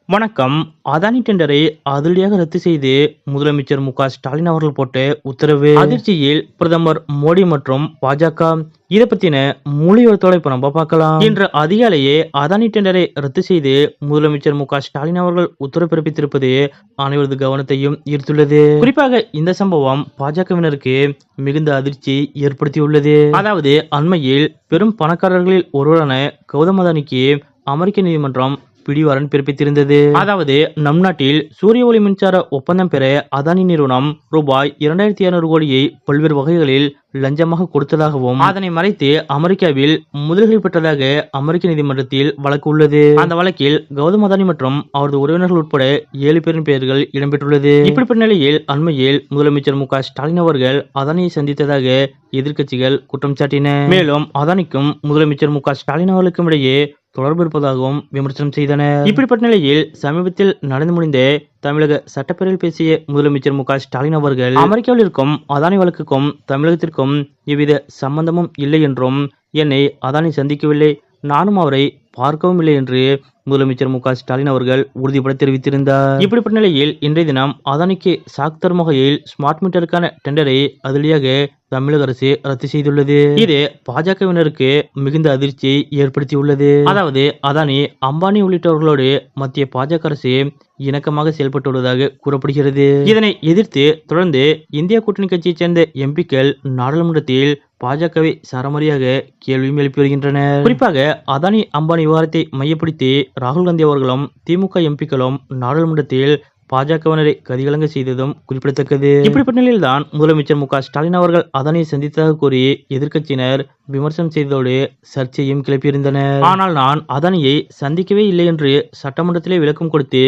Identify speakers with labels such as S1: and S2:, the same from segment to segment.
S1: வணக்கம். அதானி டெண்டரை அதிரடியாக ரத்து செய்து முதலமைச்சர் மு.க. ஸ்டாலின் அவர்கள் போட்ட உத்தரவு அதிர்ச்சியில் பிரதமர் மோடி மற்றும் பாஜக. இதை பத்தின முழு விவரத்தோட இப்ப நம்ம பார்க்கலாம். இன்று அதிகாலையே அதானி டெண்டரை ரத்து செய்து முதலமைச்சர் மு.க. ஸ்டாலின் அவர்கள் உத்தரவு பிறப்பித்திருப்பது அனைவரது கவனத்தையும் ஈர்த்துள்ளது. குறிப்பாக இந்த சம்பவம் பாஜகவினருக்கு மிகுந்த அதிர்ச்சி ஏற்படுத்தியுள்ளது. அதாவது அண்மையில் பெரும் பணக்காரர்களில் ஒருவரான கௌதம் அதானிக்கு அமெரிக்க நீதிமன்றம் பிடிவாரண்ட் பிறப்பித்திருந்தது. அதாவது நம் நாட்டில் சூரிய ஒளி மின்சார ஒப்பந்தம் பெற அதானி நிறுவனம் ரூபாய் 2200 கோடியை பல்வேறு வகைகளில் லஞ்சமாக கொடுத்ததாகவும் அதனை மறைத்து அமெரிக்காவில் முதல்கள் பெற்றதாக அமெரிக்க நீதிமன்றத்தில் வழக்கு உள்ளது. அந்த வழக்கில் கௌதம் அதானி மற்றும் அவரது உறவினர்கள் உட்பட 7 பேரின் பெயர்கள் இடம்பெற்றுள்ளது. இப்படிப்பட்ட நிலையில் அண்மையில் முதலமைச்சர் மு.க. ஸ்டாலின் அவர்கள் அதானியை சந்தித்ததாக எதிர்க்கட்சிகள் குற்றம் சாட்டின. மேலும் அதானிக்கும் முதலமைச்சர் மு.க. ஸ்டாலின் அவர்களுக்கும் இடையே தொடர்பு இருப்பதாகவும் விமர்சனம் செய்தனர். இப்படிப்பட்ட நிலையில் சமீபத்தில் நடந்து முடிந்த தமிழக சட்டப்பேரவையில் பேசிய முதலமைச்சர் மு.க. ஸ்டாலின் அவர்கள் அமெரிக்காவில் இருக்கும் அதானி வழக்குக்கும் தமிழகத்திற்கும் எவ்வித சம்பந்தமும் இல்லை என்றும் என்னை அதானி சந்திக்கவில்லை, நானும் அவரை பார்க்கவும் இல்லை என்று முதலமைச்சர் மு.க. ஸ்டாலின் அவர்கள் உறுதிபட தெரிவித்திருந்தார். இப்படிப்பட்ட நிலையில் இன்றைய தினம் அதானிக்கு சாக் தரும் வகையில் ஸ்மார்ட் மீட்டருக்கான டெண்டரை அதிரடியாக தமிழக அரசு ரத்து செய்துள்ளது. இது பாஜகவினருக்கு மிகுந்த அதிர்ச்சியை ஏற்படுத்தியுள்ளது. அதாவது அதானி, அம்பானி உள்ளிட்டவர்களோடு மத்திய பாஜக அரசு இணக்கமாக செயல்பட்டு வருவதாக கூறப்படுகிறது. இதனை எதிர்த்து தொடர்ந்து இந்தியா கூட்டணி கட்சியைச் சேர்ந்த எம்பிக்கள் நாடாளுமன்றத்தில் பாஜகவை சரமாரியாக கேள்வியும் எழுப்பி வருகின்றனர். குறிப்பாக அதானி அம்பானி விவகாரத்தை மையப்படுத்தி ராகுல் காந்தி அவர்களும் திமுக எம்பிக்களும் நாடாளுமன்றத்தில் பாஜகவினரை கதிகலங்க செய்ததும் குறிப்பிடத்தக்கது. இப்படிப்பட்ட நிலையில்தான் முதலமைச்சர் மு.க. ஸ்டாலின் அவர்கள் அதானியை சந்தித்ததாக கூறி எதிர்க்கட்சியினர் விமர்சனம் செய்ததோடு சர்ச்சையும் கிளப்பியிருந்தனர். ஆனால் நான் அதானியை சந்திக்கவே இல்லை என்று சட்டமன்றத்திலே விளக்கம் கொடுத்து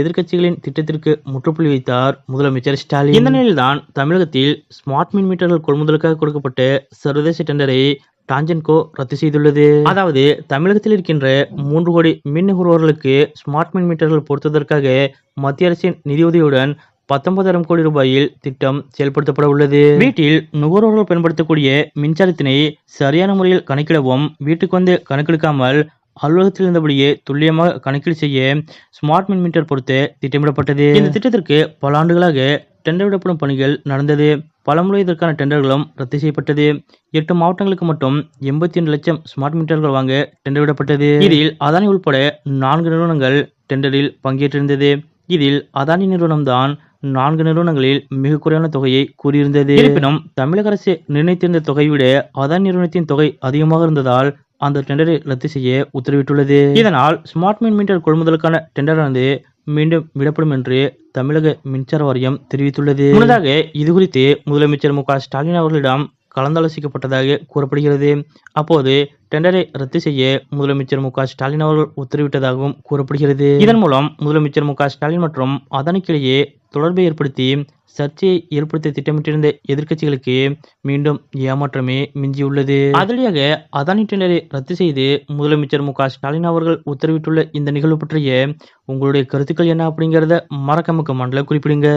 S1: எதிர்க்கட்சிகளின் திட்டத்திற்கு முற்றுப்புள்ளி வைத்தார் முதலமைச்சர் ஸ்டாலின். இந்த நிலையில்தான் தமிழகத்தில் ஸ்மார்ட் மின் மீட்டர்கள் கொள்முதலுக்காக கொடுக்கப்பட்ட சர்வதேச டெண்டரை டான்ஜென்கோ ரத்து செய்துள்ளது. அதாவது தமிழகத்தில் இருக்கின்ற 3 கோடி மின் நுகர்வோர்களுக்கு ஸ்மார்ட் மின் மீட்டர்கள் பொருத்துவதற்காக மத்திய அரசின் நிதியுதவியுடன் 19,000 கோடி ரூபாயில் திட்டம் செயல்படுத்தப்பட உள்ளது. வீட்டில் நுகர்வோர்கள் பயன்படுத்தக்கூடிய மின்சாரத்தினை சரியான முறையில் கணக்கிடவும், வீட்டுக்கு வந்து கணக்கெடுக்காமல் அலுவலகத்தில் இருந்தபடியே துல்லியமாக கணக்கீடு செய்ய ஸ்மார்ட் மின் மீட்டர் பொருத்த திட்டமிடப்பட்டது. இந்த திட்டத்திற்கு பல ஆண்டுகளாக டெண்டர் விடப்படும் பணிகள் நடந்தது. பலமுறை இதற்கான டெண்டர்களும் ரத்து செய்யப்பட்டது. 8 மாவட்டங்களுக்கு மட்டும் 82 லட்சம் ஸ்மார்ட் மீட்டர்கள் வாங்க டெண்டர் விடப்பட்டது. இதில் அதானி உள்பட 4 நிறுவனங்கள் டெண்டரில் பங்கேற்றிருந்தது. இதில் அதானி நிறுவனம் தான் 4 நிறுவனங்களில் மிக குறைவான தொகையை கூறியிருந்தது. இருப்பினும் தமிழக அரசு நிர்ணயித்திருந்த தொகையை விட அதானி நிறுவனத்தின் தொகை அதிகமாக இருந்ததால் அந்த டெண்டரை ரத்து செய்ய உத்தரவிட்டுள்ளது. இதனால் ஸ்மார்ட் மின் மீட்டர் கொள்முதலுக்கான டெண்டரானது மீண்டும் விடப்படும் என்று தமிழக மின்சார வாரியம் தெரிவித்துள்ளது. முன்னதாக இதுகுறித்து முதலமைச்சர் மு.க. ஸ்டாலின் அவர்களிடம் கலந்தாலோசிக்கப்பட்டதாக கூறப்படுகிறது. அப்போது டெண்டரை ரத்து செய்ய முதலமைச்சர் மு.க. ஸ்டாலின் அவர்கள் உத்தரவிட்டதாகவும் கூறப்படுகிறது. இதன் மூலம் முதலமைச்சர் மு.க. ஸ்டாலின் மற்றும் அதானிக்கிடையே தொடர்பை ஏற்படுத்தி சர்ச்சையை ஏற்படுத்த திட்டமிட்டிருந்த எதிர்க்கட்சிகளுக்கு மீண்டும் ஏமாற்றமே மிஞ்சியுள்ளது. அதிரடியாக அதானி டெண்டரை ரத்து செய்து முதலமைச்சர் மு.க. ஸ்டாலின் அவர்கள் உத்தரவிட்டுள்ள இந்த நிகழ்வு பற்றிய உங்களுடைய கருத்துக்கள் என்ன அப்படிங்கறத மறக்காம கமெண்ட்ல குறிப்பிடுங்க.